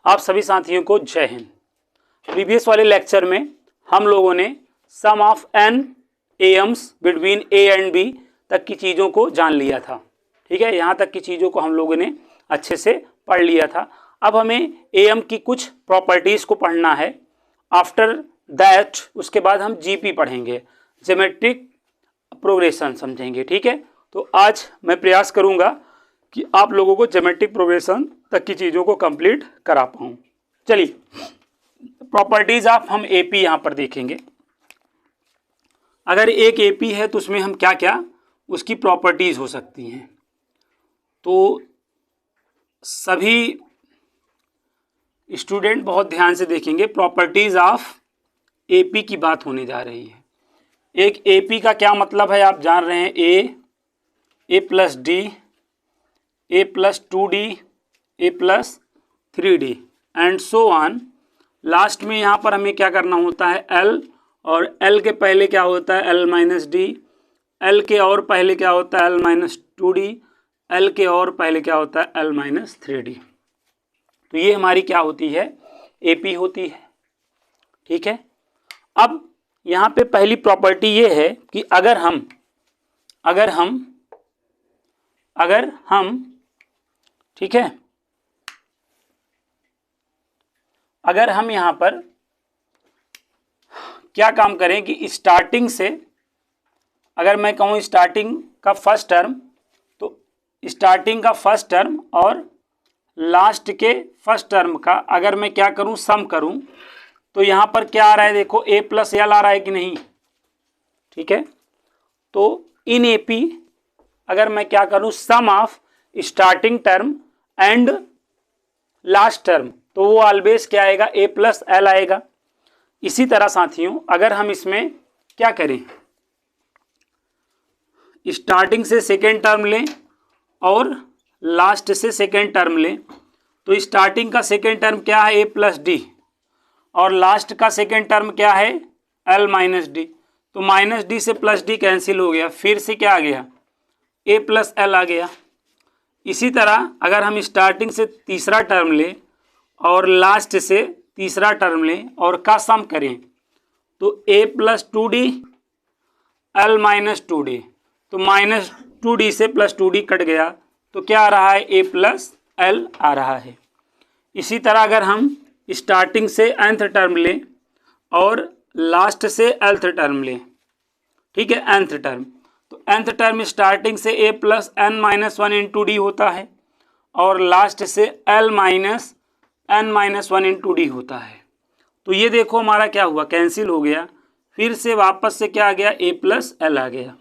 आप सभी साथियों को जय हिंद। प्रीवियस वाले लेक्चर में हम लोगों ने sum of n AMs between a and b तक की चीज़ों को जान लिया था। ठीक है, यहाँ तक की चीज़ों को हम लोगों ने अच्छे से पढ़ लिया था। अब हमें am की कुछ प्रॉपर्टीज़ को पढ़ना है। आफ्टर दैट उसके बाद हम GP पढ़ेंगे, ज्योमेट्रिक प्रोग्रेशन समझेंगे। ठीक है, तो आज मैं प्रयास करूँगा कि आप लोगों को ज्योमेट्रिक प्रोग्रेशन तक की चीज़ों को कंप्लीट करा पाऊँ। चलिए, प्रॉपर्टीज़ ऑफ हम एपी यहाँ पर देखेंगे। अगर एक एपी है तो उसमें हम क्या क्या उसकी प्रॉपर्टीज़ हो सकती हैं। तो सभी स्टूडेंट बहुत ध्यान से देखेंगे। प्रॉपर्टीज़ ऑफ एपी की बात होने जा रही है। एक एपी का क्या मतलब है आप जान रहे हैं। A plus d, a plus 2d, a plus 3d and so on. Last में यहाँ पर हमें क्या करना होता है, l, और l के पहले क्या होता है l माइनस डी, l के और पहले क्या होता है l माइनस 2d, l के और पहले क्या होता है l माइनस 3d। तो ये हमारी क्या होती है, AP होती है। ठीक है, अब यहाँ पे पहली प्रॉपर्टी ये है कि अगर हम ठीक है, अगर हम यहाँ पर क्या काम करें कि स्टार्टिंग से, अगर मैं कहूँ स्टार्टिंग का फर्स्ट टर्म, तो स्टार्टिंग का फर्स्ट टर्म और लास्ट के फर्स्ट टर्म का अगर मैं क्या करूँ, सम करूँ, तो यहाँ पर क्या आ रहा है, देखो a प्लस एल आ रहा है कि नहीं। ठीक है, तो इन AP अगर मैं क्या करूँ, sum of starting term and last term, तो वो ऑलवेज क्या आएगा, a प्लस एल आएगा। इसी तरह साथियों अगर हम इसमें क्या करें, स्टार्टिंग से सेकेंड टर्म लें और लास्ट से सेकेंड टर्म लें, तो स्टार्टिंग का सेकेंड टर्म क्या है, a प्लस डी, और लास्ट का सेकेंड टर्म क्या है, l माइनस डी। तो माइनस डी से प्लस डी कैंसिल हो गया, फिर से क्या आ गया, a प्लस एल आ गया। इसी तरह अगर हम स्टार्टिंग से तीसरा टर्म लें और लास्ट से तीसरा टर्म लें और का सम करें, तो a plus 2d, l minus 2d, तो माइनस 2d से प्लस 2d कट गया, तो क्या आ रहा है, a प्लस l आ रहा है। इसी तरह अगर हम स्टार्टिंग से nth टर्म लें और लास्ट से nth टर्म लें, ठीक है, nth टर्म, तो nth टर्म स्टार्टिंग से a plus n minus 1 into D होता है और लास्ट से l minus n minus 1 into D होता है। तो ये देखो हमारा क्या हुआ, कैंसिल हो गया, फिर से वापस से क्या आ गया, a प्लस एल आ गया।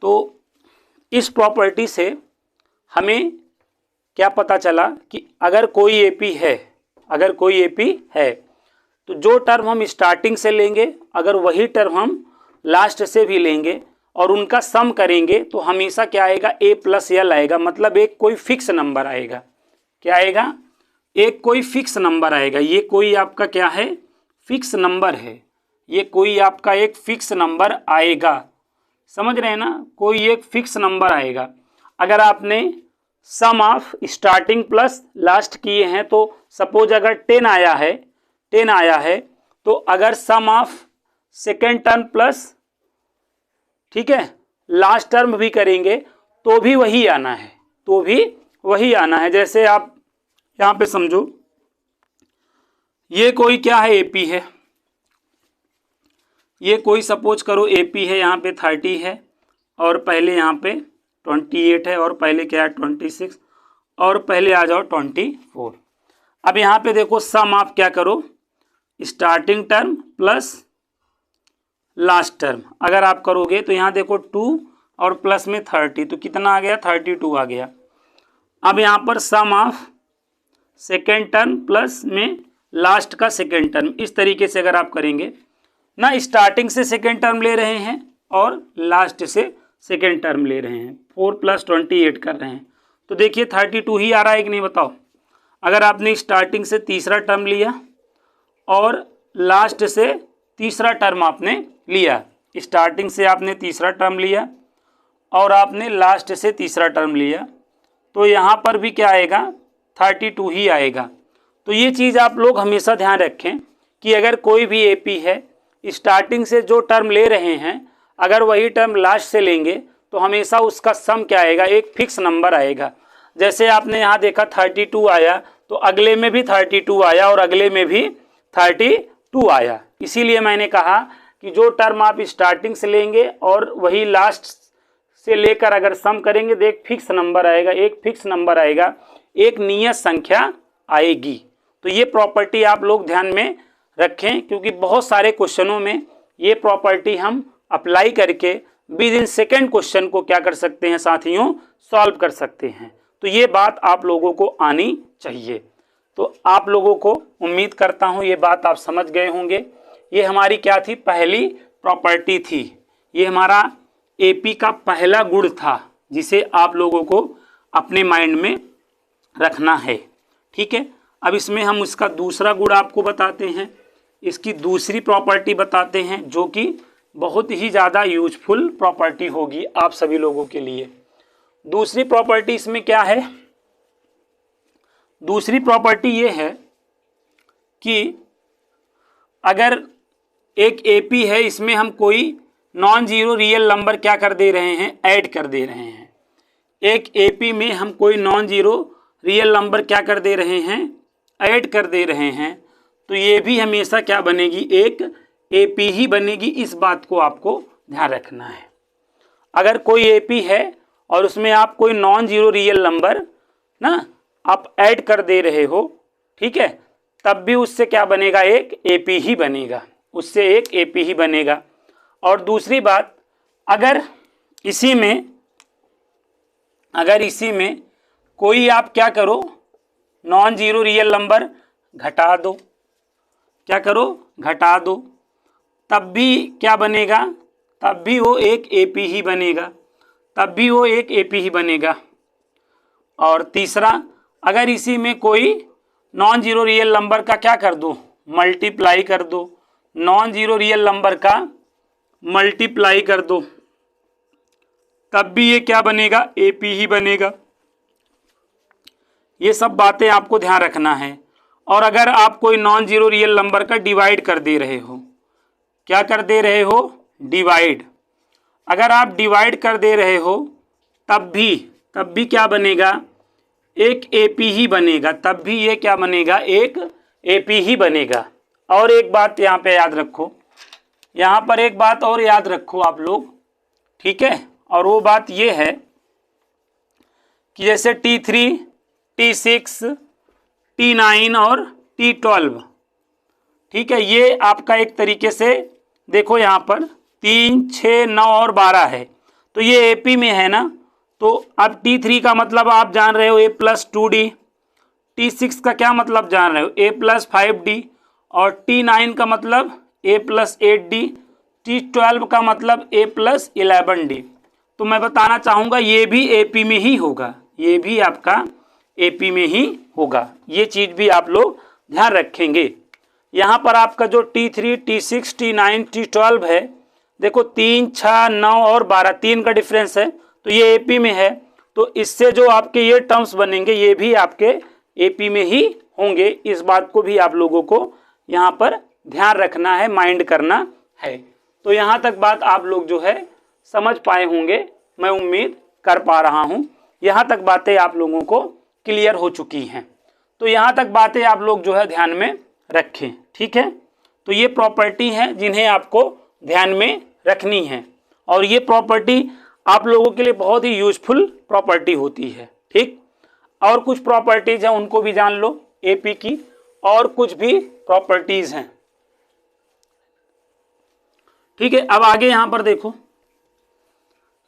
तो इस प्रॉपर्टी से हमें क्या पता चला कि अगर कोई AP है, तो जो टर्म हम स्टार्टिंग से लेंगे, अगर वही टर्म हम लास्ट से भी लेंगे और उनका सम करेंगे, तो हमेशा क्या आएगा, a प्लस एल आएगा। मतलब एक कोई फिक्स नंबर आएगा। क्या आएगा, एक कोई फिक्स नंबर आएगा। ये कोई आपका क्या है, फिक्स नंबर है। ये कोई आपका एक फिक्स नंबर आएगा, समझ रहे हैं ना, कोई एक फिक्स नंबर आएगा। अगर आपने सम ऑफ स्टार्टिंग प्लस लास्ट किए हैं, तो सपोज अगर 10 आया है, तो अगर सम ऑफ सेकेंड टर्म प्लस, ठीक है, लास्ट टर्म भी करेंगे तो भी वही आना है, जैसे आप यहाँ पे समझो, ये कोई क्या है, AP है। ये कोई सपोज करो AP है, यहाँ पे 30 है और पहले यहाँ पे 28 है और पहले क्या है 26 और पहले आ जाओ 24। अब यहाँ पे देखो सम आप क्या करो, starting term plus last term अगर आप करोगे, तो यहाँ देखो 2 और प्लस में 30, तो कितना आ गया, 32 आ गया। अब यहाँ पर सम ऑफ सेकेंड टर्म प्लस में लास्ट का सेकेंड टर्म, इस तरीके से अगर आप करेंगे ना, स्टार्टिंग से सेकेंड टर्म ले रहे हैं और लास्ट से सेकेंड टर्म ले रहे हैं, 4 प्लस 28 कर रहे हैं, तो देखिए 32 ही आ रहा है कि नहीं, बताओ। अगर आपने स्टार्टिंग से तीसरा टर्म लिया और लास्ट से तीसरा टर्म आपने लिया, स्टार्टिंग से आपने तीसरा टर्म लिया और आपने लास्ट से तीसरा टर्म लिया, तो यहाँ पर भी क्या आएगा, 32 ही आएगा। तो ये चीज़ आप लोग हमेशा ध्यान रखें कि अगर कोई भी एपी है, स्टार्टिंग से जो टर्म ले रहे हैं अगर वही टर्म लास्ट से लेंगे तो हमेशा उसका सम क्या आएगा, एक फिक्स नंबर आएगा। जैसे आपने यहाँ देखा 32 आया तो अगले में भी 32 आया और अगले में भी 32 आया। इसीलिए मैंने कहा कि जो टर्म आप स्टार्टिंग से लेंगे और वही लास्ट से लेकर अगर सम करेंगे तो एक फिक्स नंबर आएगा, एक फिक्स नंबर आएगा, एक नियत संख्या आएगी। तो ये प्रॉपर्टी आप लोग ध्यान में रखें क्योंकि बहुत सारे क्वेश्चनों में ये प्रॉपर्टी हम अप्लाई करके विद इन सेकेंड क्वेश्चन को क्या कर सकते हैं साथियों, सॉल्व कर सकते हैं। तो ये बात आप लोगों को आनी चाहिए। तो आप लोगों को उम्मीद करता हूँ ये बात आप समझ गए होंगे। ये हमारी क्या थी, पहली प्रॉपर्टी थी। ये हमारा एपी का पहला गुण था जिसे आप लोगों को अपने माइंड में रखना है। ठीक है, अब इसमें हम इसका दूसरा गुण आपको बताते हैं, इसकी दूसरी प्रॉपर्टी बताते हैं जो कि बहुत ही ज़्यादा यूजफुल प्रॉपर्टी होगी आप सभी लोगों के लिए। दूसरी प्रॉपर्टी इसमें क्या है, दूसरी प्रॉपर्टी ये है कि अगर एक एपी है, इसमें हम कोई नॉन जीरो रियल नंबर क्या कर दे रहे हैं, ऐड कर दे रहे हैं। एक एपी में हम कोई नॉन जीरो रियल नंबर क्या कर दे रहे हैं, ऐड कर दे रहे हैं। तो ये भी हमेशा क्या बनेगी, एक एपी ही बनेगी। इस बात को आपको ध्यान रखना है। अगर कोई एपी है और उसमें आप कोई नॉन जीरो रियल नंबर ना आप ऐड कर दे रहे हो, ठीक है, तब भी उससे क्या बनेगा, एक एपी ही बनेगा, उससे एक एपी ही बनेगा। और दूसरी बात, अगर इसी में कोई आप क्या करो, नॉन जीरो रियल नंबर घटा दो, क्या करो, घटा दो, तब भी क्या बनेगा, तब भी वो एक एपी ही बनेगा, तब भी वो एक एपी ही बनेगा। और तीसरा, अगर इसी में कोई नॉन जीरो रियल नंबर का क्या कर दो, मल्टीप्लाई कर दो, नॉन जीरो रियल नंबर का मल्टीप्लाई कर दो, तब भी ये क्या बनेगा, एपी ही बनेगा। ये सब बातें आपको ध्यान रखना है। और अगर आप कोई नॉन जीरो रियल नंबर का डिवाइड कर दे रहे हो, क्या कर दे रहे हो, डिवाइड, अगर आप डिवाइड कर दे रहे हो तब भी क्या बनेगा, एक एपी ही बनेगा, तब भी ये क्या बनेगा, एक एपी ही बनेगा। और एक बात यहाँ पे याद रखो, यहाँ पर एक बात और याद रखो आप लोग, ठीक है, और वो बात ये है कि जैसे T3, T6, T9 और T12, ठीक है, ये आपका एक तरीके से देखो यहाँ पर 3, 6, 9 और 12 है, तो ये एपी में है ना। तो अब T3 का मतलब आप जान रहे हो A+2D, T6 का क्या मतलब जान रहे हो, A+5D, और T9 का मतलब A+8D, T12 का मतलब A+11D। तो मैं बताना चाहूँगा ये भी एपी में ही होगा, ये भी आपका एपी में ही होगा। ये चीज़ भी आप लोग ध्यान रखेंगे। यहाँ पर आपका जो T3, T6, T9, T12 है, देखो 3, 6, 9 और 12, 3 का डिफरेंस है, तो ये एपी में है। तो इससे जो आपके ये टर्म्स बनेंगे ये भी आपके एपी में ही होंगे। इस बात को भी आप लोगों को यहाँ पर ध्यान रखना है, माइंड करना है। तो यहाँ तक बात आप लोग जो है समझ पाए होंगे, मैं उम्मीद कर पा रहा हूँ। यहाँ तक बातें आप लोगों को क्लियर हो चुकी हैं। तो यहाँ तक बातें आप लोग जो है ध्यान में रखें, ठीक है। तो ये प्रॉपर्टी हैं जिन्हें आपको ध्यान में रखनी है, और ये प्रॉपर्टी आप लोगों के लिए बहुत ही यूजफुल प्रॉपर्टी होती है, ठीक। और कुछ प्रॉपर्टीज हैं उनको भी जान लो एपी की, और कुछ भी प्रॉपर्टीज हैं, ठीक है। अब आगे यहाँ पर देखो,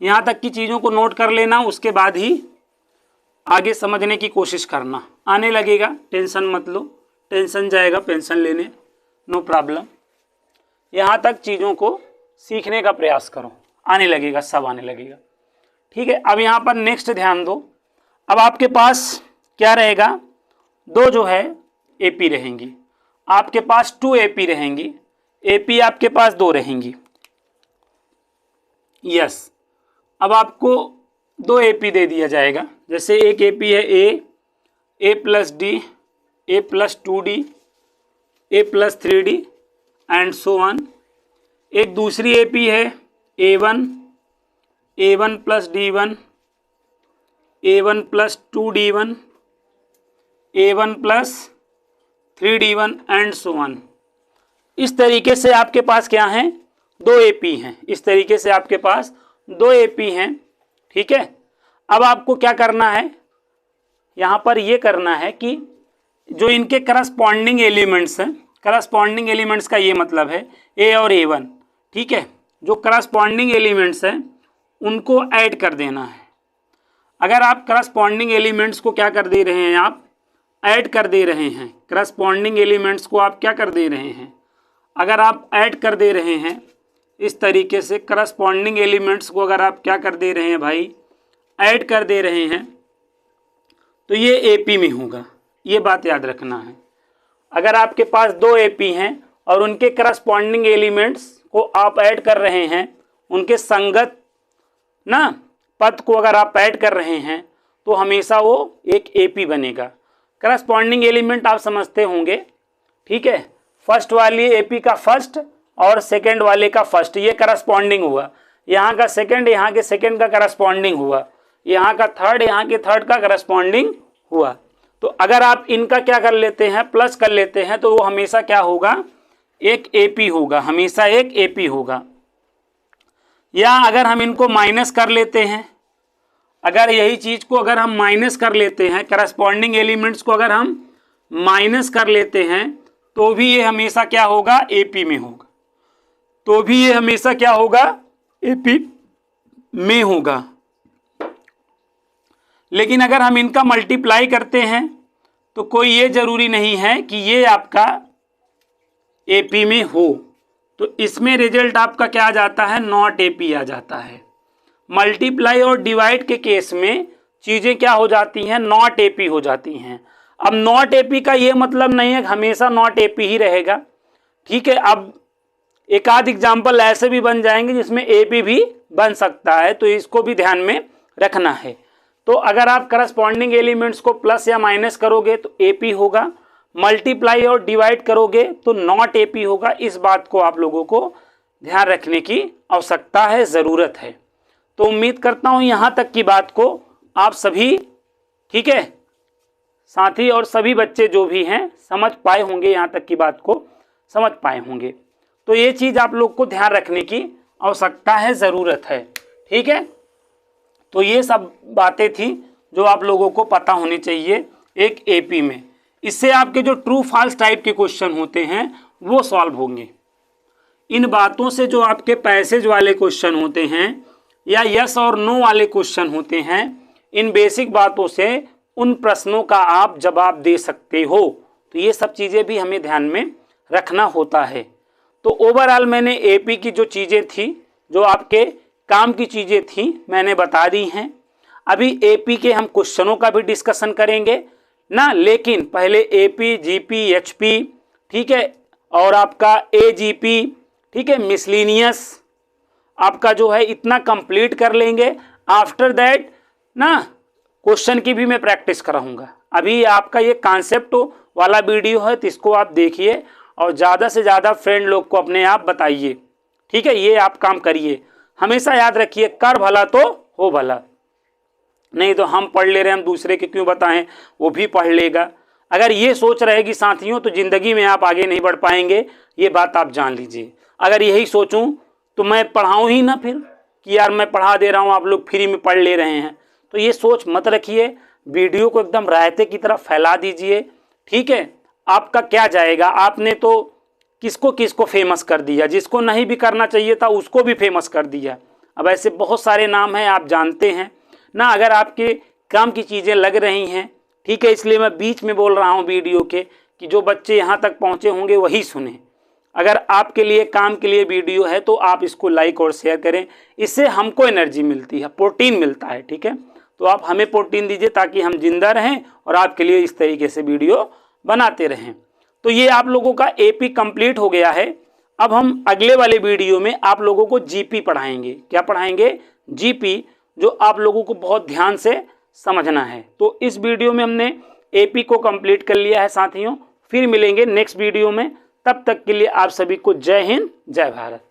यहाँ तक की चीज़ों को नोट कर लेना, उसके बाद ही आगे समझने की कोशिश करना। आने लगेगा, टेंशन मत लो, टेंशन जाएगा पेंशन लेने, नो प्रॉब्लम। यहाँ तक चीज़ों को सीखने का प्रयास करो, आने लगेगा, सब आने लगेगा, ठीक है। अब यहाँ पर नेक्स्ट ध्यान दो। अब आपके पास क्या रहेगा, दो जो है एपी रहेंगी, आपके पास 2 एपी रहेंगी, एपी आपके पास 2 रहेंगी, यस। अब आपको 2 एपी दे दिया जाएगा, जैसे एक एपी है a, a plus d, a plus 2d, a plus 3d and so on. एक दूसरी AP है A1, A1 plus D1, A1 plus 2D1, A1 plus 3D1 and so on. इस तरीके से आपके पास क्या हैं, 2 AP हैं। इस तरीके से आपके पास 2 AP हैं, ठीक है। अब आपको क्या करना है, यहाँ पर ये करना है कि जो इनके करस्पॉन्डिंग एलिमेंट्स हैं, करस्पॉन्डिंग एलिमेंट्स का ये मतलब है A और A1, ठीक है, जो करस्पॉन्डिंग एलिमेंट्स हैं उनको ऐड कर देना है। अगर आप करस्पॉन्डिंग एलिमेंट्स को क्या कर दे रहे हैं, आप ऐड कर दे रहे हैं, करस्पॉन्डिंग एलिमेंट्स को आप क्या कर दे रहे हैं, अगर आप ऐड कर दे रहे हैं इस तरीके से, करस्पॉन्डिंग एलिमेंट्स को अगर आप क्या कर दे रहे हैं भाई, ऐड कर दे रहे हैं, तो ये AP में होगा। ये बात याद रखना है। अगर आपके पास 2 AP हैं और उनके करस्पॉन्डिंग एलिमेंट्स को आप ऐड कर रहे हैं, उनके संगत ना पद को अगर आप ऐड कर रहे हैं, तो हमेशा वो एक AP बनेगा। करस्पॉन्डिंग एलिमेंट आप समझते होंगे, ठीक है, फर्स्ट वाली AP का फर्स्ट और सेकंड वाले का फर्स्ट, ये करस्पॉन्डिंग हुआ। यहाँ का सेकंड यहाँ के सेकंड का करस्पॉन्डिंग हुआ, यहाँ का थर्ड यहाँ के थर्ड का करस्पॉन्डिंग हुआ। तो अगर आप इनका क्या कर लेते हैं, प्लस कर लेते हैं, तो वो हमेशा क्या होगा, एक AP होगा, हमेशा एक AP होगा। या अगर हम इनको माइनस कर लेते हैं, अगर यही चीज़ को अगर हम माइनस कर लेते हैं, करस्पॉन्डिंग एलिमेंट्स को अगर हम माइनस कर लेते हैं, तो भी ये हमेशा क्या होगा, AP में होगा। तो भी ये हमेशा क्या होगा, AP में होगा। लेकिन अगर हम इनका मल्टीप्लाई करते हैं, तो कोई ये जरूरी नहीं है कि ये आपका AP में हो। तो इसमें रिजल्ट आपका क्या आ जाता है, नॉट AP आ जाता है। मल्टीप्लाई और डिवाइड के केस में चीज़ें क्या हो जाती हैं, नॉट AP हो जाती हैं। अब नॉट AP का ये मतलब नहीं है हमेशा नॉट AP ही रहेगा, ठीक है। अब एक आध एग्जाम्पल ऐसे भी बन जाएंगे जिसमें AP भी बन सकता है, तो इसको भी ध्यान में रखना है। तो अगर आप करस्पॉन्डिंग एलिमेंट्स को प्लस या माइनस करोगे तो AP होगा, मल्टीप्लाई और डिवाइड करोगे तो नॉट AP होगा। इस बात को आप लोगों को ध्यान रखने की आवश्यकता है, ज़रूरत है। तो उम्मीद करता हूँ यहाँ तक की बात को आप सभी, ठीक है, साथी और सभी बच्चे जो भी हैं समझ पाए होंगे, यहाँ तक की बात को समझ पाए होंगे। तो ये चीज़ आप लोग को ध्यान रखने की आवश्यकता है, ज़रूरत है, ठीक है। तो ये सब बातें थी जो आप लोगों को पता होनी चाहिए एक AP में। इससे आपके जो ट्रू फॉल्स टाइप के क्वेश्चन होते हैं वो सॉल्व होंगे। इन बातों से जो आपके पैसेज वाले क्वेश्चन होते हैं या यस और नो वाले क्वेश्चन होते हैं, इन बेसिक बातों से उन प्रश्नों का आप जवाब दे सकते हो। तो ये सब चीज़ें भी हमें ध्यान में रखना होता है। तो ओवरऑल मैंने AP की जो चीज़ें थी, जो आपके काम की चीज़ें थी, मैंने बता दी हैं। अभी AP के हम क्वेश्चनों का भी डिस्कशन करेंगे ना, लेकिन पहले AP, GP, HP, ठीक है, और आपका AGP, ठीक है, मिसलिनियस आपका जो है इतना कंप्लीट कर लेंगे। आफ्टर दैट ना क्वेश्चन की भी मैं प्रैक्टिस कराऊंगा। अभी आपका ये कॉन्सेप्ट वाला वीडियो है, तो इसको आप देखिए और ज़्यादा से ज़्यादा फ्रेंड लोग को अपने आप बताइए, ठीक है। ये आप काम करिए, हमेशा याद रखिए, कर भला तो हो भला। नहीं तो हम पढ़ ले रहे हैं, हम दूसरे के क्यों बताएं, वो भी पढ़ लेगा। अगर ये सोच रहेगी साथियों, तो ज़िंदगी में आप आगे नहीं बढ़ पाएंगे, ये बात आप जान लीजिए। अगर यही सोचूं तो मैं पढ़ाऊं ही ना फिर, कि यार मैं पढ़ा दे रहा हूं, आप लोग फ्री में पढ़ ले रहे हैं, तो ये सोच मत रखिए। वीडियो को एकदम रायते की तरह फैला दीजिए, ठीक है। आपका क्या जाएगा, आपने तो किसको किसको फेमस कर दिया, जिसको नहीं भी करना चाहिए था उसको भी फेमस कर दिया। अब ऐसे बहुत सारे नाम हैं, आप जानते हैं ना। अगर आपके काम की चीज़ें लग रही हैं, ठीक है, इसलिए मैं बीच में बोल रहा हूँ वीडियो के कि जो बच्चे यहाँ तक पहुँचे होंगे वही सुने। अगर आपके लिए काम के लिए वीडियो है तो आप इसको लाइक और शेयर करें, इससे हमको एनर्जी मिलती है, प्रोटीन मिलता है, ठीक है। तो आप हमें प्रोटीन दीजिए ताकि हम जिंदा रहें और आपके लिए इस तरीके से वीडियो बनाते रहें। तो ये आप लोगों का AP कंप्लीट हो गया है। अब हम अगले वाले वीडियो में आप लोगों को GP पढ़ाएंगे। क्या पढ़ाएंगे, GP, जो आप लोगों को बहुत ध्यान से समझना है। तो इस वीडियो में हमने एपी को कंप्लीट कर लिया है साथियों। फिर मिलेंगे नेक्स्ट वीडियो में, तब तक के लिए आप सभी को जय हिंद जय भारत।